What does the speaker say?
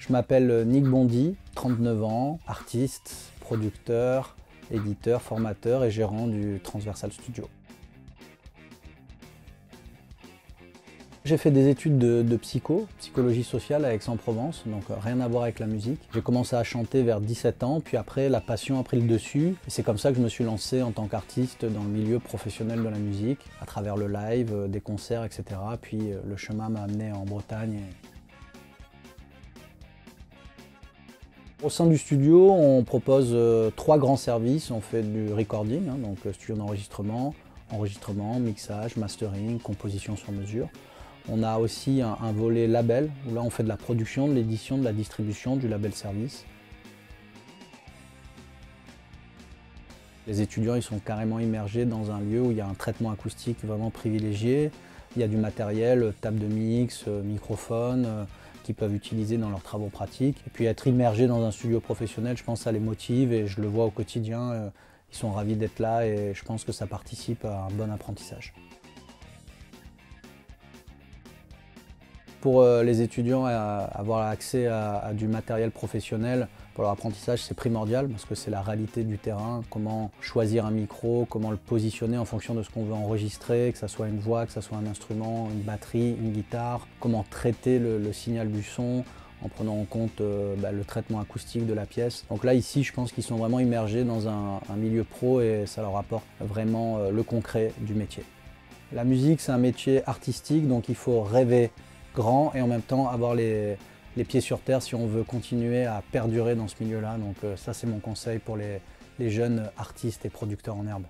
Je m'appelle Nick Bondy, 39 ans, artiste, producteur, éditeur, formateur et gérant du Transversal Studio. J'ai fait des études de psychologie sociale à Aix-en-Provence, donc rien à voir avec la musique. J'ai commencé à chanter vers 17 ans, puis après la passion a pris le dessus. Et c'est comme ça que je me suis lancé en tant qu'artiste dans le milieu professionnel de la musique, à travers le live, des concerts, etc. Puis le chemin m'a amené en Bretagne. Au sein du studio, on propose 3 grands services. On fait du recording, donc studio d'enregistrement, enregistrement, mixage, mastering, composition sur mesure. On a aussi un volet label, où là on fait de la production, de l'édition, de la distribution, du label service. Les étudiants ils sont carrément immergés dans un lieu où il y a un traitement acoustique vraiment privilégié. Il y a du matériel, table de mix, microphone, qu'ils peuvent utiliser dans leurs travaux pratiques. Et puis être immergé dans un studio professionnel, je pense que ça les motive et je le vois au quotidien. Ils sont ravis d'être là et je pense que ça participe à un bon apprentissage. Pour les étudiants, avoir accès à du matériel professionnel pour leur apprentissage, c'est primordial parce que c'est la réalité du terrain. Comment choisir un micro, comment le positionner en fonction de ce qu'on veut enregistrer, que ce soit une voix, que ce soit un instrument, une batterie, une guitare. Comment traiter le signal du son en prenant en compte le traitement acoustique de la pièce. Donc là, ici, je pense qu'ils sont vraiment immergés dans un milieu pro et ça leur apporte vraiment le concret du métier. La musique, c'est un métier artistique, donc il faut rêver grand et en même temps avoir les pieds sur terre si on veut continuer à perdurer dans ce milieu-là. Donc ça, c'est mon conseil pour les jeunes artistes et producteurs en herbe.